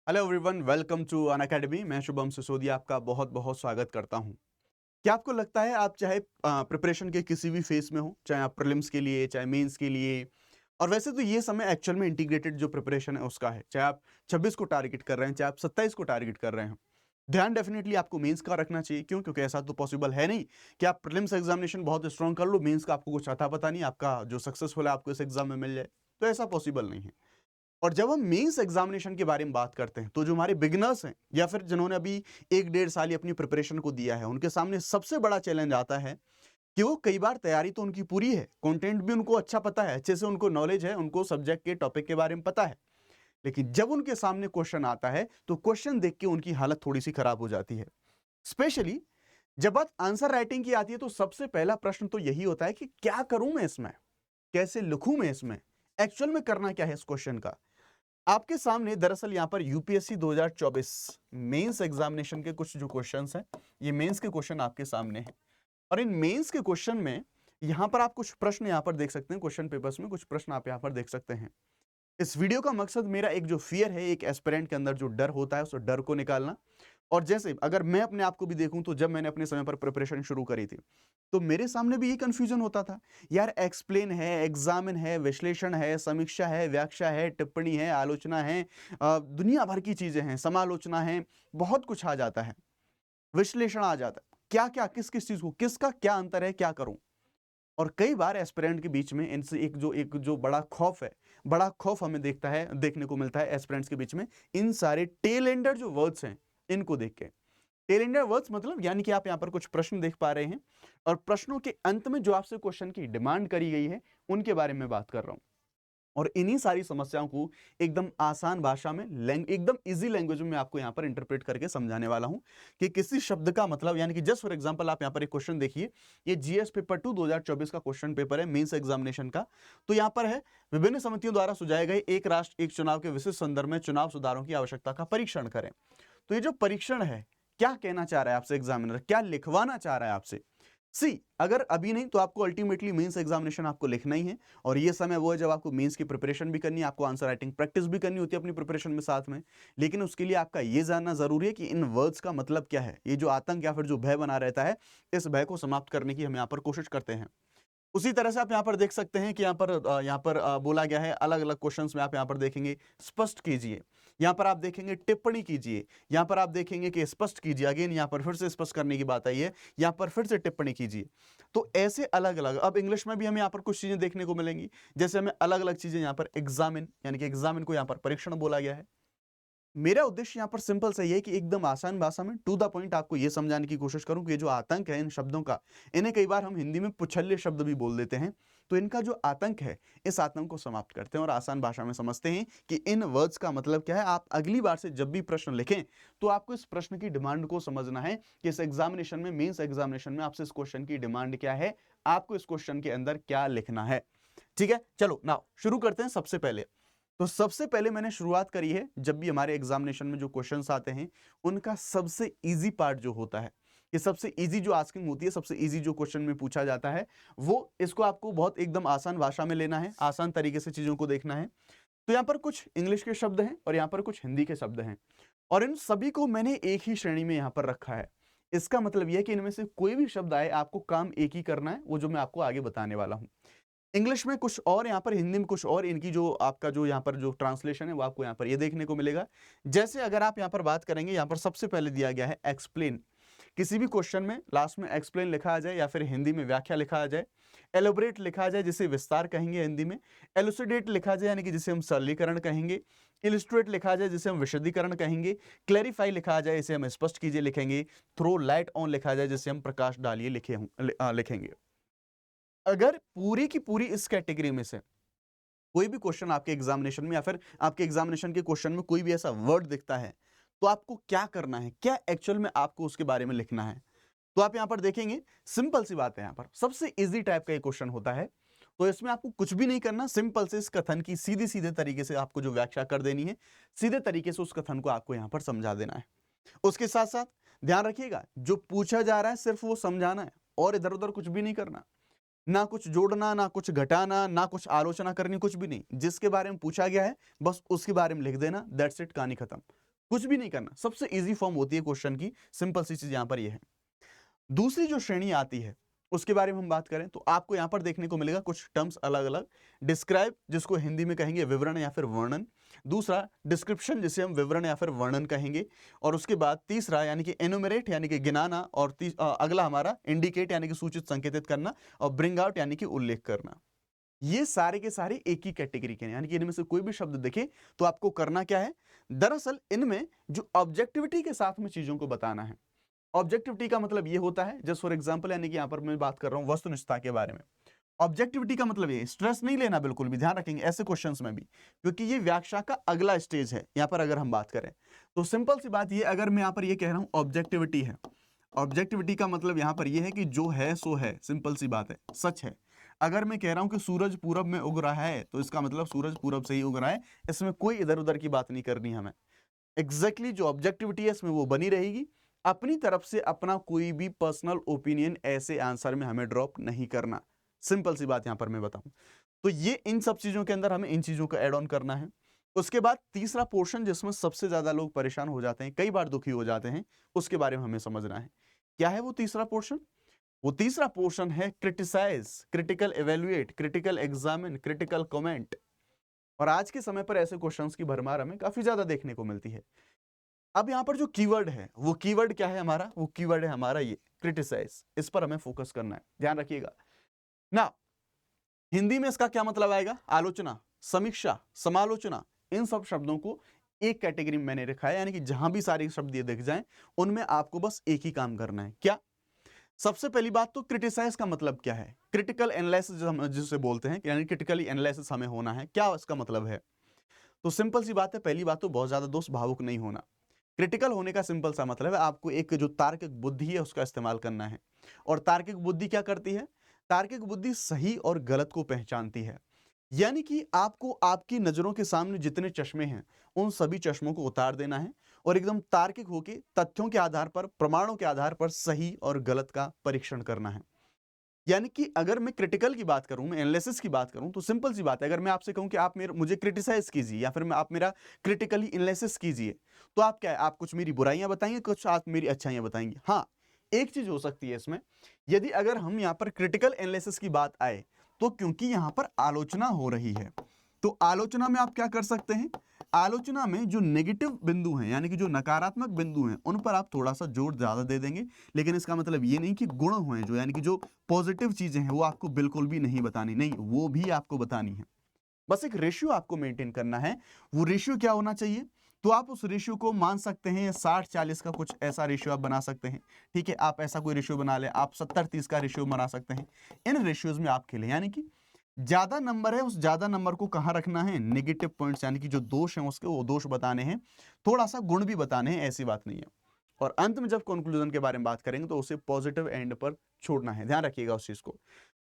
Hello everyone, welcome to Unacademy. मैं शुभम सिसोदिया आपका बहुत बहुत स्वागत करता हूं। क्या आपको लगता है आप चाहे प्रिपरेशन के किसी भी फेस में हो, चाहे आप प्रीलिम्स के लिए, चाहे मेंस के लिए, और वैसे तो ये समय एक्चुअल में इंटीग्रेटेड जो प्रिपरेशन है उसका है, चाहे आप 26 को टारगेट कर रहे हैं, चाहे आप 27 को टारगेट कर रहे हैं, ध्यान डेफिनेटली आपको मेंस का रखना चाहिए। क्यों? क्योंकि ऐसा तो पॉसिबल है नहीं कि आप प्रीलिम्स एग्जामिनेशन बहुत स्ट्रॉन्ग कर लो, मेंस का आपको कुछ आता पता नहीं, आपका जो सक्सेसफुल है आपको इस एग्जाम में मिल जाए, तो ऐसा पॉसिबल नहीं है। और जब हम मेंस एग्जामिनेशन के बारे में बात करते हैं तो जो हमारे बिगिनर्स हैं या फिर जिन्होंने अभी 1 डेढ़ साल ही अपनी प्रिपरेशन को दिया है, उनके सामने सबसे बड़ा चैलेंज आता है कि वो कई बार तैयारी तो उनकी पूरी है, कंटेंट भी उनको अच्छा पता है, अच्छे से उनको नॉलेज है, उनको सब्जेक्ट के टॉपिक के बारे में पता है, लेकिन जब उनके सामने क्वेश्चन आता है तो क्वेश्चन देख के उनकी हालत थोड़ी सी खराब हो जाती है। स्पेशली जब बात आंसर राइटिंग की आती है तो सबसे पहला प्रश्न तो यही होता है कि क्या करूं मैं इसमें, कैसे लिखूं मैं इसमें, एक्चुअल में करना क्या है इस क्वेश्चन का। आपके सामने दरअसल यहां पर यूपीएससी 2024 मेंस एग्जामिनेशन के कुछ जो क्वेश्चंस हैं, ये मेंस के क्वेश्चन आपके सामने हैं। और इन मेंस के क्वेश्चन में यहां पर आप कुछ प्रश्न यहां पर देख सकते हैं, क्वेश्चन पेपर्स में कुछ प्रश्न आप यहां पर देख सकते हैं। इस वीडियो का मकसद मेरा एक जो फियर है, एक एस्पिरेंट के अंदर जो डर होता है उस डर को निकालना। और जैसे अगर मैं अपने आप को भी देखूं तो जब मैंने अपने समय पर प्रिपरेशन शुरू करी थी तो मेरे सामने भी ये कंफ्यूजन होता था, यार एक्सप्लेन है, एग्जामिन है, विश्लेषण है, समीक्षा है, व्याख्या है, टिप्पणी है, आलोचना है, दुनिया भर की चीजें हैं, समालोचना है, बहुत कुछ आ जाता है, विश्लेषण आ जाता है, क्या क्या किस किस चीज को किसका क्या अंतर है, क्या करूं। और कई बार एस्पिरेंट के बीच में इनसे एक जो बड़ा खौफ है, बड़ा खौफ हमें देखने को मिलता है एस्पिरेंट्स के बीच में, इन सारे टेल एंडर जो वर्ड्स हैं इनको देख के। टेल एंडर वर्ड्स मतलब यानी कि आप यहां पर कुछ प्रश्न देख पा रहे हैं और प्रश्नों के अंत में जो आपसे क्वेश्चन की डिमांड करी गई है उनके बारे में बात कर रहा हूं। और इन्हीं सारी समस्याओं को एकदम आसान भाषा में, एकदम इजी लैंग्वेज में आपको यहां पर इंटरप्रेट करके समझाने वाला हूं कि किसी शब्द का मतलब, यानी कि जस्ट फॉर एग्जांपल आप यहां पर एक क्वेश्चन देखिए, ये जीएस पेपर 2 2024 का क्वेश्चन पेपर है मेंस एग्जामिनेशन का। तो यहां पर है, विभिन्न समितियों द्वारा सुझाए गए एक राष्ट्र एक चुनाव के विशिष्ट संदर्भ में चुनाव सुधारों की आवश्यकता का परीक्षण करें। तो ये जो परीक्षण है, क्या कहना चाह रहा है आपसे एग्जामिनर, क्या लिखवाना चाह रहा है आपसे। सी, अगर अभी नहीं तो आपको अल्टीमेटली मेंस एग्जामिनेशन आपको लिखना ही है, और ये समय वो है जब आपको मेंस की प्रिपरेशन भी करनी है, आपको आंसर राइटिंग प्रैक्टिस भी करनी होती है अपनी प्रिपरेशन में साथ में। लेकिन उसके लिए आपका ये जानना जरूरी है कि इन वर्ड्स का मतलब क्या है। ये जो आतंक या फिर जो भय बना रहता है, इस भय को समाप्त करने की हम यहाँ पर कोशिश करते हैं। उसी तरह से आप यहाँ पर देख सकते हैं कि यहाँ पर बोला गया है, अलग अलग क्वेश्चंस में आप यहाँ पर देखेंगे स्पष्ट कीजिए, यहाँ पर आप देखेंगे टिप्पणी कीजिए, यहाँ पर आप देखेंगे कि स्पष्ट कीजिए, अगेन यहाँ पर फिर से स्पष्ट करने की बात आई है, यहाँ पर फिर से टिप्पणी कीजिए। तो ऐसे अलग अलग, अब इंग्लिश में भी हमें यहाँ पर कुछ चीजें देखने को मिलेंगी, जैसे हमें अलग अलग चीजें यहाँ पर एग्जामिन, यानी कि एग्जामिन को यहाँ पर परीक्षण बोला गया है। मेरा उद्देश्य यहां पर सिंपल सा ये है कि एकदम आसान भाषा में टू द पॉइंट आपको ये समझाने की कोशिश करूं कि ये जो आतंक है इन शब्दों का, इन्हें कई बार हम हिंदी में पुछल्ले शब्द भी बोल देते हैं, तो इनका जो आतंक है, इस आतंक को समाप्त करते हैं और आसान भाषा में समझते हैं कि इन वर्ड्स का मतलब क्या है। आप अगली बार से जब भी प्रश्न लिखें तो आपको इस प्रश्न की डिमांड को समझना है कि इस एग्जामिनेशन में, मेंस एग्जामिनेशन में आपसे इस क्वेश्चन की डिमांड क्या है, आपको इस क्वेश्चन के अंदर क्या लिखना है। ठीक है, चलो नाउ शुरू करते हैं। सबसे पहले तो सबसे पहले मैंने शुरुआत करी है, जब भी हमारे एग्जामिनेशन में जो क्वेश्चंस आते हैं उनका सबसे इजी पार्ट जो होता है, कि सबसे इजी जो आस्किंग होती है, सबसे इजी जो क्वेश्चन में पूछा जाता है, वो इसको आपको बहुत एकदम आसान भाषा में लेना है, आसान तरीके से चीजों को देखना है। तो यहाँ पर कुछ इंग्लिश के शब्द हैं और यहाँ पर कुछ हिंदी के शब्द हैं, और इन सभी को मैंने एक ही श्रेणी में यहाँ पर रखा है। इसका मतलब यह है कि इनमें से कोई भी शब्द आए, आपको काम एक ही करना है, वो जो मैं आपको आगे बताने वाला हूं। इंग्लिश में कुछ और, यहाँ पर हिंदी में कुछ और, इनकी जो आपका जो यहाँ पर जो ट्रांसलेशन है वो आपको यहाँ पर ये देखने को मिलेगा। जैसे अगर आप यहाँ पर बात करेंगे, यहाँ पर सबसे पहले दिया गया है एक्सप्लेन। किसी भी क्वेश्चन में लास्ट में एक्सप्लेन लिखा आ जाए या फिर हिंदी में व्याख्या लिखा आ जाए, एलोबरेट लिखा आ जाए जिसे विस्तार कहेंगे हिंदी में, एलुसिडेट लिखा जाए यानी कि जिसे हम सरलीकरण कहेंगे, इलिस्ट्रेट लिखा जाए जिसे हम विशदीकरण कहेंगे, क्लैरिफाई लिखा जाए इसे हम स्पष्ट कीजिए लिखेंगे, थ्रो लाइट ऑन लिखा जाए जिसे हम प्रकाश डालिए लिखेंगे। अगर पूरी की पूरी इस कैटेगरी में से कोई भी क्वेश्चन आपके एग्जामिनेशन में या फिर आपके एग्जामिनेशन के क्वेश्चन में कोई भी ऐसा वर्ड दिखता है, तो आपको क्या करना है, क्या एक्चुअल में आपको उसके बारे में लिखना है। तो आप यहां पर देखेंगे, सिंपल सी बात है, यहां पर सबसे इजी टाइप का ये क्वेश्चन होता है। तो इसमें आपको कुछ भी नहीं करना, सिंपल से इस कथन की सीधे सीधे तरीके से आपको जो व्याख्या कर देनी है, सीधे तरीके से उस कथन को आपको यहां पर समझा देना है। उसके साथ साथ ध्यान रखिएगा, जो पूछा जा रहा है सिर्फ वो समझाना है और इधर उधर कुछ भी नहीं करना, ना कुछ जोड़ना, ना कुछ घटाना, ना कुछ आलोचना करनी, कुछ भी नहीं। जिसके बारे में पूछा गया है बस उसके बारे में लिख देना, दैट्स इट, कहानी खत्म। कुछ भी नहीं करना, सबसे इजी फॉर्म होती है क्वेश्चन की, सिंपल सी चीज यहां पर यह है। दूसरी जो श्रेणी आती है उसके बारे में हम बात करें तो आपको यहां पर देखने को मिलेगा कुछ टर्म्स अलग अलग। डिस्क्राइब, जिसको हिंदी में कहेंगे विवरण या फिर वर्णन। दूसरा डिस्क्रिप्शन, जिसे हम विवरण या फिर वर्णन कहेंगे। और उसके बाद तीसरा यानी कि एनुमरेट यानी कि गिनाना। और अगला हमारा इंडिकेट यानी कि सूचित संकेतित करना। और ब्रिंग आउट यानी कि उल्लेख करना। ये सारे के सारे एक ही कैटेगरी के हैं, यानी कि इनमें से कोई भी शब्द दिखे तो आपको करना क्या है, दरअसल इनमें जो ऑब्जेक्टिविटी के साथ में चीजों को बताना है। ऑब्जेक्टिविटी का मतलब ये होता है, जस्ट फॉर एग्जांपल, यानी कि यहां पर मैं बात कर रहा हूं वस्तुनिष्ठता के बारे में। ऑब्जेक्टिविटी का मतलब ये, स्ट्रेस नहीं लेना, बिल्कुल भी ध्यान रखेंगे ऐसे क्वेश्चंस में भी, क्योंकि ये व्याख्या का अगला स्टेज है। यहां पर अगर हम बात करें तो सिंपल सी बात ये, अगर मैं यहां पर ये कह रहा हूं ऑब्जेक्टिविटी है, ऑब्जेक्टिविटी का मतलब यहां पर ये है कि जो है सो है, सिंपल सी बात है, सच है। अगर मैं कह रहा हूं कि सूरज पूरब में उग रहा है तो इसका मतलब सूरज पूरब से ही उग रहा है, इसमें कोई इधर उधर की बात नहीं करनी हमें। एग्जैक्टली जो ऑब्जेक्टिविटी है इसमें वो बनी रहेगी। अपनी तरफ से अपना कोई भी पर्सनल ओपिनियन ऐसे आंसर में हमें ड्रॉप नहीं करना, सिंपल सी बात यहां पर मैं बताऊं तो ये इन सब चीजों के अंदर हमें इन चीजों का एड ऑन करना है। उसके बाद तीसरा पोर्शन जिसमें सबसे ज्यादा लोग परेशान हो जाते हैं, कई बार दुखी हो जाते हैं, उसके बारे में हमें समझना है। क्या है वो तीसरा पोर्शन? वो तीसरा पोर्शन है criticize, critical evaluate, critical examine, critical comment. और आज के समय पर ऐसे क्वेश्चंस की भरमार हमें काफी ज्यादा देखने को मिलती है। अब यहां पर जो कीवर्ड है, वो कीवर्ड क्या है हमारा? वो कीवर्ड है हमारा ये क्रिटिसाइज। इस पर हमें फोकस करना है, ध्यान रखिएगा ना। हिंदी में इसका क्या मतलब आएगा? आलोचना, समीक्षा, समालोचना। इन सब शब्दों को एक कैटेगरी में मैंने रखा है, यानी कि जहां भी सारे शब्द ये दिख जाएं उनमें आपको बस एक ही काम करना है। क्या? सबसे पहली बात तो क्रिटिसाइज का मतलब क्या है? क्रिटिकल एनालिसिस जिसे बोलते हैं, यानी क्रिटिकली एनालिसिस हमें होना है। क्या इसका मतलब है? तो सिंपल सी बात है, पहली बात तो बहुत ज्यादा दोस्त भावुक नहीं होना। क्रिटिकल होने का सिंपल सा मतलब है आपको एक जो तार्किक बुद्धि है उसका इस्तेमाल करना है। और तार्किक बुद्धि क्या करती है? तार्किक बुद्धि सही और गलत को पहचानती है। यानी कि आपको आपकी नजरों के सामने जितने चश्मे हैं उन सभी चश्मों को उतार देना है और एकदम तार्किक होकर तथ्यों के आधार पर, प्रमाणों के आधार पर सही और गलत का परीक्षण करना है। यानी कि अगर मैं क्रिटिकल की बात करूं, मैं एनालिसिस की बात करूं, तो सिंपल सी बात है, अगर मैं आपसे कहूं कि आप मुझे क्रिटिसाइज कीजिए या फिर आप मेरा क्रिटिकली एनालिसिस कीजिए, तो आप क्या है, आप कुछ मेरी बुराइयां बताएंगे, कुछ आप मेरी अच्छाइयां बताएंगे। हाँ, एक चीज हो सकती है इसमें, यदि अगर हम यहां पर क्रिटिकल एनालिसिस की बात आए तो क्योंकि यहां पर आलोचना हो रही है, तो आलोचना में आप क्या कर सकते हैं? आलोचना में जो नेगेटिव बिंदु हैं, यानी कि जो नकारात्मक बिंदु हैं, उन पर आप थोड़ा सा जोर ज्यादा दे देंगे। लेकिन इसका मतलब ये नहीं कि गुण हुए जो, यानी कि जो पॉजिटिव चीजें हैं वो आपको बिल्कुल भी नहीं बतानी, नहीं, वो भी आपको बतानी है। बस एक रेशियो आपको मेंटेन करना है। वो रेशियो क्या होना चाहिए? तो आप उस रेशियो को मान सकते हैं 60-40 का, कुछ ऐसा रेशियो आप बना सकते हैं। ठीक है, आप ऐसा कोई रेशियो बना लें, आप 70-30 का रेशियो बना सकते हैं। इन रेशियोज में आप खेलें, यानी कि ज्यादा नंबर है, उस ज्यादा नंबर को कहां रखना है? नेगेटिव पॉइंट्स, यानी कि जो दोष हैं उसके, वो दोष बताने हैं। थोड़ा सा गुण भी बताने हैं, ऐसी बात नहीं है। और अंत में जब कंक्लूजन के बारे में बात करेंगे तो उसे पॉजिटिव एंड पर छोड़ना है, ध्यान रखिएगा उस चीज को।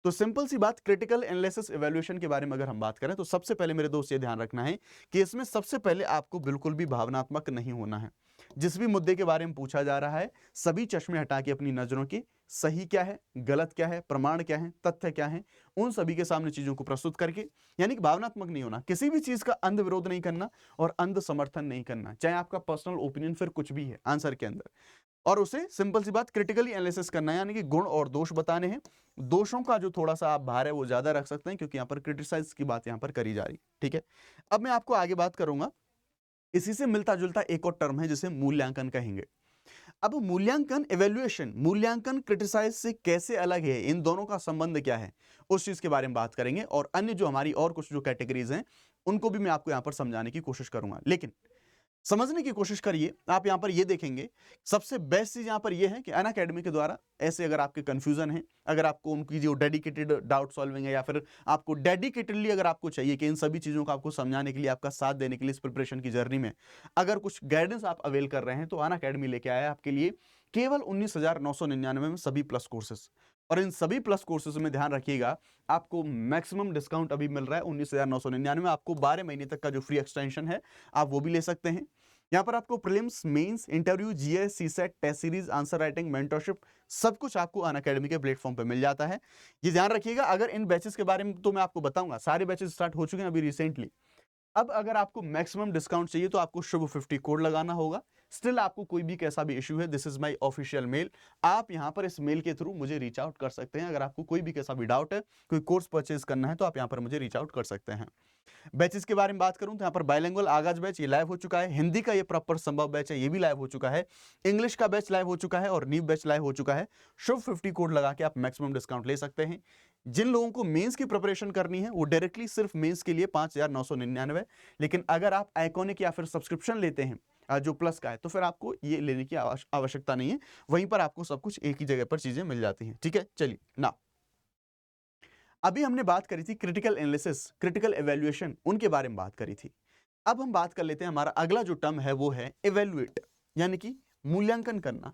तो सिंपल सी बात, क्रिटिकल एनालिसिस इवैल्यूएशन के बारे में अगर हम बात करें तो सबसे पहले मेरे दोस्त ये ध्यान रखना है कि इसमें सबसे पहले आपको बिल्कुल भी भावनात्मक नहीं होना है। जिस भी मुद्दे के बारे में पूछा जा रहा है, सभी चश्मे हटा के अपनी नजरों के सही क्या है, गलत क्या है, प्रमाण क्या है, तथ्य क्या है, उन सभी के सामने चीजों को प्रस्तुत करके, यानी कि भावनात्मक नहीं होना, किसी भी चीज का अंध विरोध नहीं करना और अंध समर्थन नहीं करना, चाहे आपका पर्सनल ओपिनियन फिर कुछ भी है आंसर के अंदर। और उसे सिंपल सी बात क्रिटिकली एनालिसिस करना है, यानी कि गुण और दोष बताने हैं। दोषों का जो थोड़ा सा आप भार है वो ज्यादा रख सकते हैं, क्योंकि यहां पर क्रिटिसाइज की बात यहां पर करी जा रही। ठीक है, अब मैं आपको आगे बात करूंगा, इसी से मिलता जुलता एक और टर्म है जिसे मूल्यांकन कहेंगे। अब मूल्यांकन, इवैल्यूएशन, मूल्यांकन क्रिटिसाइज से कैसे अलग है, इन दोनों का संबंध क्या है, उस चीज के बारे में बात करेंगे। और अन्य जो हमारी और कुछ जो कैटेगरीज हैं उनको भी मैं आपको यहां पर समझाने की कोशिश करूंगा। लेकिन समझने की कोशिश करिए, आप यहां पर ये देखेंगे सबसे बेस्ट चीज यहां पर ये है कि अनअकैडमी के द्वारा ऐसे अगर आपके कंफ्यूजन है, अगर आपको उनकी जो डेडिकेटेड डाउट सॉल्विंग है, या फिर आपको डेडिकेटेडली अगर आपको चाहिए कि इन सभी चीजों को आपको समझाने के लिए, आपका साथ देने के लिए इस प्रिपरेशन की जर्नी में अगर कुछ गाइडेंस आप अवेल कर रहे हैं, तो अनअकैडमी लेके आया है आपके लिए केवल 19,999 में सभी प्लस कोर्सेस। और इन सभी प्लस कोर्सेज में ध्यान रखिएगा, आपको मैक्सिमम डिस्काउंट अभी मिल रहा है 19,999 में। आपको 12 महीने तक का जो फ्री एक्सटेंशन है आप वो भी ले सकते हैं। यहाँ पर आपको prelims, mains, interview, GS, CSAT, test series, answer writing, mentorship, सब कुछ आपको अनअकैडमी के प्लेटफॉर्म पे मिल जाता है। ये ध्यान रखिएगा। अगर इन बैचेस के बारे में तो मैं आपको बताऊंगा, सारे बैचेस स्टार्ट हो चुके हैं अभी रिसेंटली। अब अगर आपको मैक्सिमम डिस्काउंट चाहिए तो आपको शुभ 50 कोड लगाना होगा। स्टिल आपको कोई भी कैसा भी इशू है, this is my official mail, आप यहां पर इस मेल के थ्रू मुझे रीच आउट कर सकते हैं। अगर आपको कोई भी कैसा भी डाउट है, कोई कोर्स परचेज करना है, तो आप यहां पर मुझे रीच आउट कर सकते हैं। बैचेस के बारे में बात करूं तो यहाँ पर बाइलिंगुअल आगाज बैच ये लाइव हो चुका है, हिंदी का ये प्रॉपर संभव बैच है ये भी लाइव हो चुका है, इंग्लिश का बैच लाइव हो चुका है और नीव बैच लाइव हो चुका है। शुभ 50 कोड लगा के आप मैक्सिमम डिस्काउंट ले सकते हैं। जिन लोगों को मेंस की प्रिपरेशन करनी है वो डायरेक्टली सिर्फ मेंस के लिए 5,999, लेकिन अगर आप आइकॉनिक या फिर सब्सक्रिप्शन लेते हैं जो प्लस का है, तो फिर आपको ये लेने की आवश्यकता नहीं है, वहीं पर आपको सब कुछ एक ही जगह पर चीजें मिल जाती हैं। ठीक है, चलिए ना, अभी हमने बात करी थी क्रिटिकल एनालिसिस, क्रिटिकल एवेल्युएशन, उनके बारे में बात करी थी। अब हम बात कर लेते हैं, हमारा अगला जो टर्म है वो है इवेल्युएट, यानी कि मूल्यांकन करना।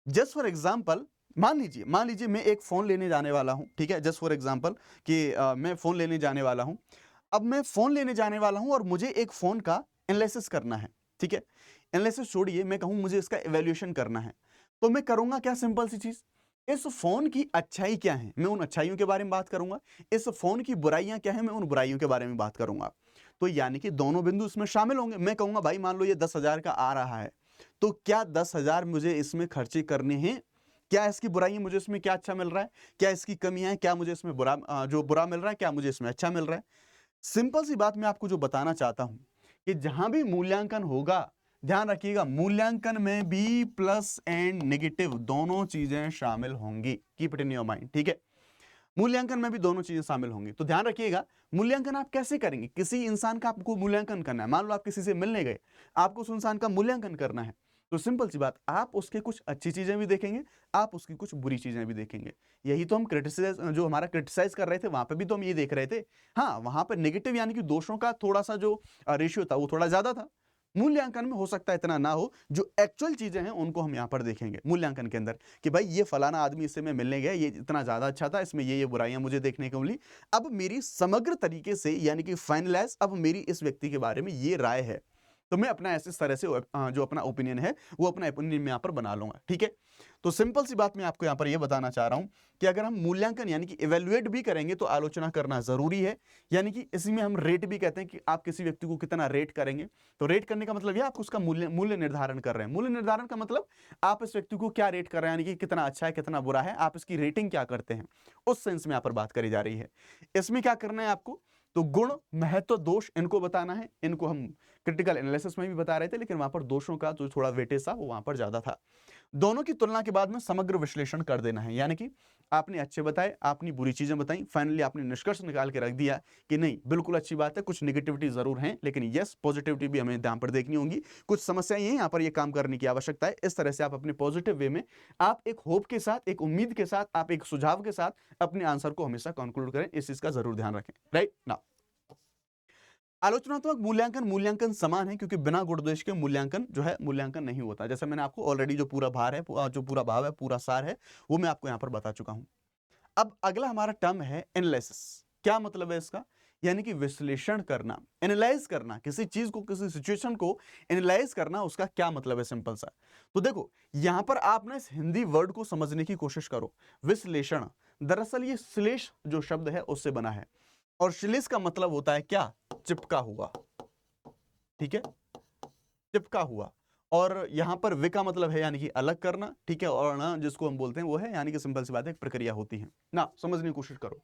जस्ट फॉर एग्जांपल, मान लीजिए मैं एक फोन लेने जाने वाला हूं, ठीक है, जस्ट फॉर एग्जांपल कि मैं फोन लेने जाने वाला हूं। अब मैं फोन लेने जाने वाला हूं और मुझे एक फोन का एनालिसिस करना है, ठीक है। एनालिसिस छोड़िए, मैं कहूं मुझे इसका इवैल्यूएशन करना है, तो मैं करूंगा क्या, सिंपल सी चीज, इस फोन की अच्छाई क्या है, मैं उन अच्छाइयों के बारे में बात करूंगा, इस फोन की बुराइयां क्या है, मैं उन बुराइयों के बारे में बात करूंगा। तो यानी कि दोनों बिंदु इसमें शामिल होंगे। मैं कहूंगा भाई मान लो ये 10,000 का आ रहा है, तो क्या 10,000 मुझे इसमें खर्चे करने हैं, क्या इसकी बुराइयां, मुझे इसमें क्या अच्छा मिल रहा है, क्या इसकी कमियां हैं, क्या मुझे इसमें जो बुरा मिल रहा है, क्या मुझे इसमें अच्छा मिल रहा है। सिंपल सी बात मैं आपको जो बताना चाहता हूं कि जहां भी मूल्यांकन होगा, ध्यान रखिएगा, मूल्यांकन में भी प्लस एंड नेगेटिव दोनों चीजें शामिल होंगी, keep it in your mind, ठीक है। मूल्यांकन में भी दोनों चीजें शामिल होंगी, तो ध्यान रखिएगा। मूल्यांकन आप कैसे करेंगे, किसी इंसान का आपको मूल्यांकन करना है, मान लो आप किसी से मिलने गए, आपको उस इंसान का मूल्यांकन करना है, तो सिंपल सी बात, आप उसके कुछ अच्छी चीजें भी देखेंगे, आप उसकी कुछ बुरी चीजें भी देखेंगे। यही तो हम क्रिटिसाइज, जो हमारा क्रिटिसाइज कर रहे थे वहां पे भी तो हम ये देख रहे थे। हाँ, वहां पर नेगेटिव यानी कि दोषों का थोड़ा सा जो रेशियो था वो थोड़ा ज्यादा था। मूल्यांकन में हो सकता है इतना ना हो, जो एक्चुअल चीजें हैं उनको हम यहां पर देखेंगे मूल्यांकन के अंदर, कि भाई ये फलाना आदमी, इससे मैं मिलने गया, ये इतना ज्यादा अच्छा था, इसमें ये बुराइयां मुझे देखने को मिली। अब मेरी समग्र तरीके से यानी कि फाइनलाइज, अब मेरी इस व्यक्ति के बारे में ये राय है, तो मैं अपना ऐसे तरह से जो अपना ओपिनियन है वो अपना ओपिनियन में यहाँ पर बना लूंगा, ठीक है। तो सिंपल सी बात मैं आपको यहाँ पर ये बताना चाह रहा हूँ कि अगर हम मूल्यांकन यानी कि इवेल्युएट भी करेंगे तो आलोचना करना जरूरी है, यानी कि इसी में हम रेट भी कहते हैं कि आप किसी व्यक्ति को कितना रेट करेंगे। तो रेट करने का मतलब यह आप उसका मूल्य निर्धारण कर रहे हैं। मूल्य निर्धारण का मतलब आप इस व्यक्ति को क्या रेट कर रहे हैं, यानी कि कितना अच्छा है कितना बुरा है, आप इसकी रेटिंग क्या करते हैं, उस सेंस में यहाँ पर बात करी जा रही है। इसमें क्या करना है आपको, तो गुण, महत्व, दोष, इनको बताना है। इनको हम क्रिटिकल एनालिसिस में भी बता रहे थे, लेकिन वहां पर दोषों का जो थोड़ा वेटेज था वो वहां पर ज्यादा था। दोनों की तुलना के बाद में समग्र विश्लेषण कर देना है, यानी कि आपने अच्छे बताए, आपने बुरी चीजें बताई, फाइनली आपने निष्कर्ष निकाल के रख दिया कि नहीं बिल्कुल अच्छी बात है, कुछ निगेटिविटी जरूर है, लेकिन यस पॉजिटिविटी भी हमें यहाँ पर देखनी होगी, कुछ समस्याएं हैं यहाँ पर, ये काम करने की आवश्यकता है। इस तरह से आप अपने पॉजिटिव वे में, आप एक होप के साथ, एक उम्मीद के साथ, आप एक सुझाव के साथ अपने आंसर को हमेशा कंक्लूड करें, इस चीज का जरूर ध्यान रखें, राइट ना। आलोचनात्मक मूल्यांकन समान है, क्योंकि बिना गुण दोष के मूल्यांकन जो है मूल्यांकन नहीं होता। जैसे मैंने आपको ऑलरेडी जो पूरा भार है, जो पूरा भाव है, पूरा सार है, वो मैं आपको यहां पर बता चुका हूं। अब अगला हमारा टर्म है एनालिसिस। क्या मतलब है इसका, यानी कि विश्लेषण करना, एनालाइज करना, किसी चीज को, किसी सिचुएशन को एनालाइज करना, उसका क्या मतलब है, सिंपल सा। तो देखो यहां पर आप ना इस हिंदी वर्ड को समझने की कोशिश करो। विश्लेषण, दरअसल ये श्लेष जो शब्द है उससे बना है, और श्लेष का मतलब होता है क्या, चिपका हुआ, ठीक है, चिपका हुआ। और यहां पर वे का मतलब है यानी कि अलग करना, ठीक है, और ना जिसको हम बोलते हैं वो है, यानी कि सिंपल सी बात है, एक प्रक्रिया होती है ना, समझने की कोशिश करो।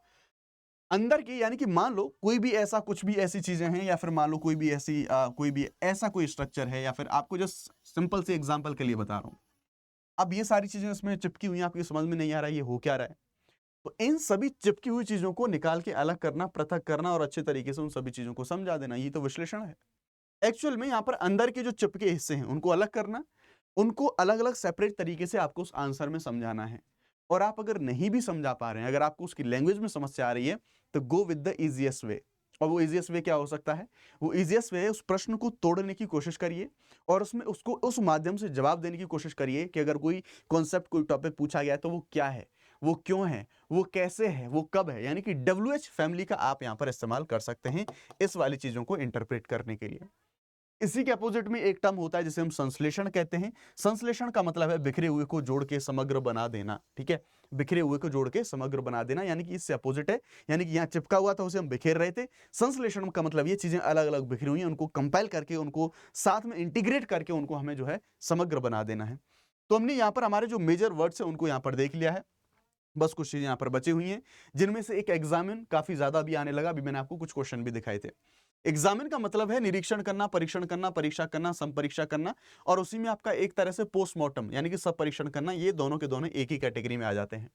अंदर की, यानी कि मान लो कोई भी ऐसा, कुछ भी ऐसी चीजें हैं, या फिर मान लो कोई भी ऐसी कोई भी ऐसा कोई स्ट्रक्चर है, या फिर आपको जस्ट सिंपल से एग्जांपल के लिए बता रहा हूं। अब ये सारी चीजें इसमें चिपकी हुई हैं, आपकी समझ में नहीं आ रहा है ये हो क्या रहा है। तो इन सभी चिपकी हुई चीजों को निकाल के अलग करना, पृथक करना, और अच्छे तरीके से उन सभी चीजों को समझा देना, ये तो विश्लेषण है। एक्चुअल में यहाँ पर अंदर के जो चिपके हिस्से हैं उनको अलग करना, उनको अलग अलग सेपरेट तरीके से आपको उस आंसर में समझाना है। और आप अगर नहीं भी समझा पा रहे हैं, अगर आपको उसकी लैंग्वेज में समस्या आ रही है, तो go with the easiest way. और वो इजीएस्ट वे क्या हो सकता है, वो इजीएस्ट वे है उस प्रश्न को तोड़ने की कोशिश करिए, और उसमें उसको उस माध्यम से जवाब देने की कोशिश करिए कि अगर कोई कॉन्सेप्ट, कोई टॉपिक पूछा गया है तो वो क्या है, वो क्यों है, वो कैसे है, वो कब है। यानी कि WH फैमिली का आप यहां पर इस्तेमाल कर सकते हैं इस वाली चीजों को इंटरप्रेट करने के लिए। इसी के अपोजिट में एक टर्म होता है जिसे हम संश्लेषण कहते हैं। संश्लेषण का मतलब है बिखरे हुए को जोड़ के समग्र बना देना, ठीक है, बिखरे हुए को जोड़ के समग्र बना देना, यानी कि इससे अपोजिट है, यानी कि यहाँ चिपका हुआ था उसे हम बिखेर रहे थे। संश्लेषण का मतलब ये चीजें अलग अलग बिखरी हुई हैं, उनको कंपाइल करके, उनको साथ में इंटीग्रेट करके, उनको हमें जो है समग्र बना देना है। तो हमने यहाँ पर हमारे जो मेजर वर्ड्स है उनको यहाँ पर देख लिया है, बस कुछ चीजें यहाँ पर बची हुई हैं, जिनमें से एक एग्जामिन काफी ज्यादा भी आने लगा। अभी मैंने आपको कुछ क्वेश्चन भी दिखाए थे। एग्जामिन का मतलब है निरीक्षण करना, परीक्षण करना, परीक्षा करना, संपरीक्षा करना, और उसी में आपका एक तरह से पोस्टमार्टम यानी कि सब परीक्षण करना, ये दोनों के दोनों एक ही कैटेगरी में आ जाते हैं।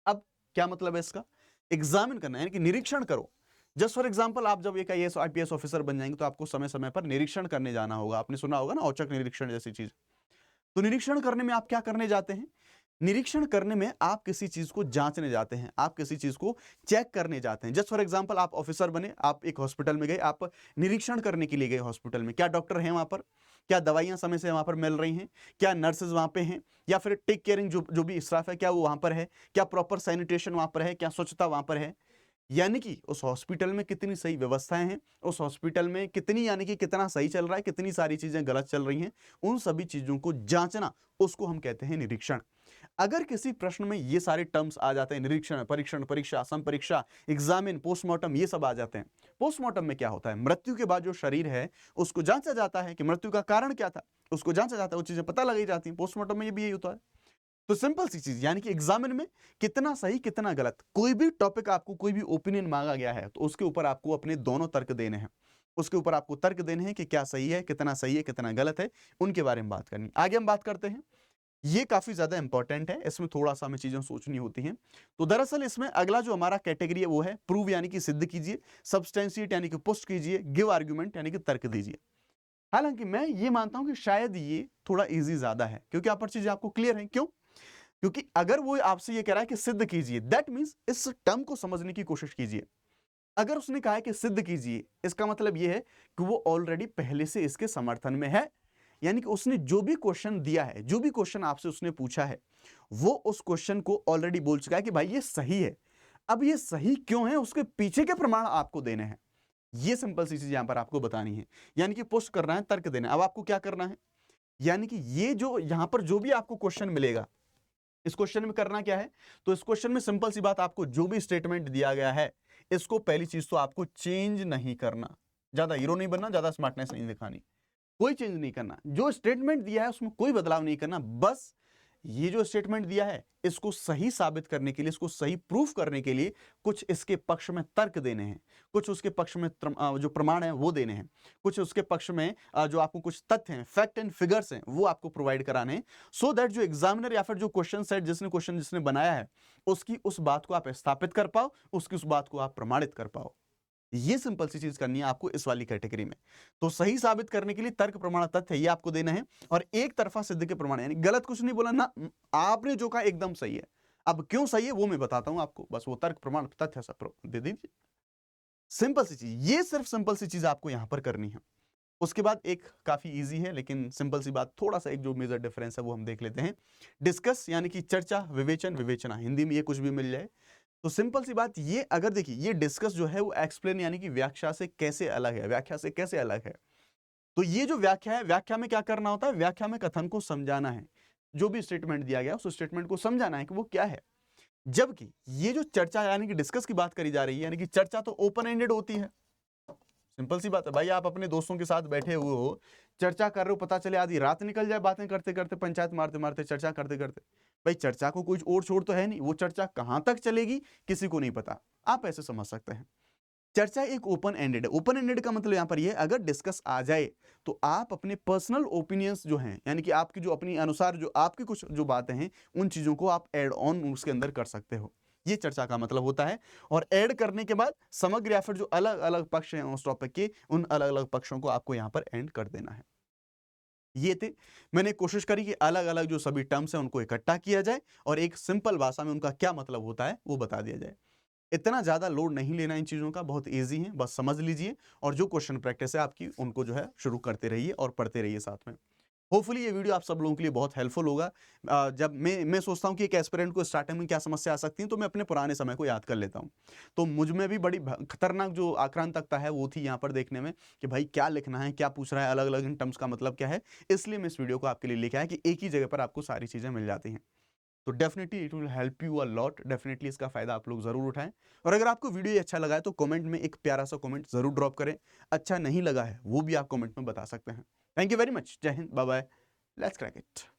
अब क्या मतलब है इसका? एग्जामिन करना यानी कि निरीक्षण करो। जस्ट फॉर एग्जाम्पल, आप जब एक IAS IPS ऑफिसर बन जाएंगे तो आपको समय समय पर निरीक्षण करने जाना होगा। आपने सुना होगा ना, औचक निरीक्षण जैसी चीज। तो निरीक्षण करने में आप क्या करने जाते हैं? निरीक्षण करने में आप किसी चीज को जांचने जाते हैं, आप किसी चीज को चेक करने जाते हैं। जस्ट फॉर एग्जांपल, आप ऑफिसर बने, आप एक हॉस्पिटल में गए, आप निरीक्षण करने के लिए गए हॉस्पिटल में, क्या डॉक्टर हैं वहां पर, क्या दवाइयां समय से वहां पर मिल रही हैं, क्या नर्सेज वहां पे हैं, या फिर टेक केयरिंग जो भी स्टाफ है क्या वो वहां पर है, क्या प्रॉपर सैनिटेशन वहां पर है, क्या स्वच्छता वहां पर है, यानी कि उस हॉस्पिटल में कितनी सही व्यवस्थाएं हैं, उस हॉस्पिटल में कितनी, यानी कि कितना सही चल रहा है, कितनी सारी चीजें गलत चल रही हैं, उन सभी चीजों को जांचना, उसको हम कहते हैं निरीक्षण। अगर किसी प्रश्न में ये सारे टर्म्स आ जाते हैं, निरीक्षण, परीक्षण, परीक्षा, संपरीक्षा, एग्जामिन, पोस्टमार्टम, ये सब आ जाते हैं। पोस्टमार्टम में क्या होता है? मृत्यु के बाद जो शरीर है उसको जांचा जाता है कि मृत्यु का कारण क्या था, उसको जांचा जाता है, वो चीजें पता लगाई जाती हैं। पोस्टमार्टम में ये भी यही होता है। तो सिंपल सी चीज, यानी कि एग्जामिन में कितना सही कितना गलत, कोई भी टॉपिक आपको, कोई भी ओपिनियन मांगा गया है तो उसके ऊपर आपको अपने दोनों तर्क देने हैं, उसके ऊपर आपको तर्क देने हैं कि क्या सही है, कितना गलत है, उनके बारे में बात करनी। आगे हम बात करते हैं, ये काफी ज्यादा इंपॉर्टेंट है, इसमें थोड़ा सा हमें चीजें सोचनी होती हैं। तो दरअसल इसमें अगला जो हमारा कैटेगरी है वो है प्रूव यानी कि सिद्ध कीजिए, सब्सटेंशिएट यानी कि पुष्ट कीजिए, गिव आर्गुमेंट यानी कि तर्क दीजिए। हालांकि मैं ये मानता हूं कि शायद ये थोड़ा इजी ज्यादा है, क्योंकि आप पर चीजें आपको क्लियर है। क्यों? क्योंकि अगर वो आपसे ये कह रहा है कि सिद्ध कीजिए, दैट मीन्स इस टर्म को समझने की कोशिश कीजिए। अगर उसने कहा है कि सिद्ध कीजिए, इसका मतलब यह है कि वो ऑलरेडी पहले से इसके समर्थन में है, यानी कि उसने जो भी क्वेश्चन दिया है, जो भी क्वेश्चन आपसे उसने पूछा है, वो उस क्वेश्चन को ऑलरेडी बोल चुका है कि भाई ये सही है। अब ये सही क्यों है, उसके पीछे के प्रमाण आपको देने हैं। ये सिंपल सी चीज यहां पर आपको बतानी है, यानी कि पुष्ट करना है, तर्क देना है। अब आपको क्या करना है, यानी कि ये जो यहां पर जो भी आपको क्वेश्चन मिलेगा, इस क्वेश्चन में करना क्या है? तो इस क्वेश्चन में सिंपल सी बात, आपको जो भी स्टेटमेंट दिया गया है, इसको पहली चीज तो आपको चेंज नहीं करना, ज्यादा हीरो नहीं बनना, ज्यादा स्मार्टनेस नहीं दिखानी, कोई चेंज नहीं करना। जो स्टेटमेंट दिया है उसमें कोई बदलाव नहीं करना। बस ये जो स्टेटमेंट दिया है इसको सही साबित करने के लिए, इसको सही प्रूफ करने के लिए कुछ इसके पक्ष में तर्क देने हैं, कुछ उसके पक्ष में जो प्रमाण है वो देने हैं, कुछ उसके पक्ष में जो आपको कुछ तथ्य हैं, फैक्ट एंड फिगर्स हैं, वो आपको प्रोवाइड कराने हैं, सो दैट जो एग्जामिनर या फिर जो क्वेश्चन सेट जिसने बनाया है उसकी उस बात को आप स्थापित कर पाओ, उसकी उस बात को आप प्रमाणित कर पाओ। ये सिंपल सी चीज करनी है आपको इस वाली कैटेगरी में। तो सही साबित करने के लिए तर्क प्रमाण तथ्य ये आपको देना है, और एक तरफा सिद्ध के प्रमाण, यानी गलत कुछ नहीं बोला ना, आपने जो कहा एकदम सही है। अब क्यों सही है वो मैं बताता हूं आपको, बस वो तर्क प्रमाण तथ्य सब दे दीजिए। सिंपल सी चीज, ये सिर्फ सिंपल सी चीज आपको यहां पर करनी है। उसके बाद एक काफी इजी है लेकिन सिंपल सी बात, थोड़ा सा एक जो मेजर डिफरेंस है वो हम देख लेते हैं। डिस्कस यानी कि चर्चा, विवेचन, विवेचना, हिंदी में ये कुछ भी मिल जाए। तो सिंपल सी बात, ये अगर देखिए, ये डिस्कस जो है वो एक्सप्लेन यानी कि व्याख्या से कैसे अलग है, व्याख्या से कैसे अलग है। तो ये जो व्याख्या है, व्याख्या में क्या करना होता है? व्याख्या में कथन को समझाना है, जो भी स्टेटमेंट दिया गया उस स्टेटमेंट को समझाना है कि वो क्या है। जबकि ये जो चर्चा यानी कि डिस्कस की बात करी जा रही है, यानी कि चर्चा तो ओपन एंडेड होती है। सिंपल सी बात है भाई, आप अपने दोस्तों के साथ बैठे हुए हो, चर्चा कर रहे हो, पता चले आधी रात निकल जाए बातें करते करते, पंचायत मारते मारते, चर्चा करते करते, भाई चर्चा को कोई ओर छोड़ तो है नहीं, वो चर्चा कहां तक चलेगी किसी को नहीं पता। आप ऐसे समझ सकते हैं, चर्चा एक ओपन एंडेड है। ओपन एंडेड का मतलब यहां पर ये, अगर डिस्कस आ जाए तो आप अपने पर्सनल ओपिनियंस जो हैं, यानी कि आपकी जो अपनी अनुसार जो आपकी कुछ जो बातें हैं, उन चीजों को आप ऐड ऑन उसके अंदर कर सकते हो। ये चर्चा का मतलब होता है। और ऐड करने के बाद समग्र या फिर जो अलग अलग पक्ष हैं उस टॉपिक के, उन अलग अलग पक्षों को आपको यहां पर एंड कर देना है। ये थे, मैंने कोशिश करी कि अलग अलग जो सभी टर्म्स हैं उनको इकट्ठा किया जाए और एक सिंपल भाषा में उनका क्या मतलब होता है वो बता दिया जाए। इतना ज्यादा लोड नहीं लेना इन चीजों का, बहुत इजी है, बस समझ लीजिए और जो क्वेश्चन प्रैक्टिस है आपकी उनको जो है शुरू करते रहिए और पढ़ते रहिए साथ में। होपफुली ये वीडियो आप सब लोगों के लिए बहुत हेल्पफुल होगा। जब मैं सोचता हूँ कि एक एस्पिरेंट को स्टार्टिंग में क्या समस्या आ सकती है, तो मैं अपने पुराने समय को याद कर लेता हूँ। तो मुझ में भी बड़ी खतरनाक जो आक्रांतकता है वो थी यहाँ पर देखने में कि भाई क्या लिखना है, क्या पूछ रहा है, अलग-अलग इन टर्म्स का मतलब क्या है। इसलिए मैं इस वीडियो को आपके लिए लेके आया कि एक ही जगह पर आपको सारी चीज़ें मिल जाती हैं। तो definitely it will help you a lot. Definitely इसका फ़ायदा आप लोग ज़रूर उठाएँ। और अगर आपको वीडियो ये अच्छा लगा है तो कमेंट में एक प्यारा-सा कमेंट ज़रूर ड्रॉप करें। अच्छा नहीं लगा है वो भी आप कमेंट में बता सकते हैं। Thank you very much. जय Hind, bye bye. Let's crack it.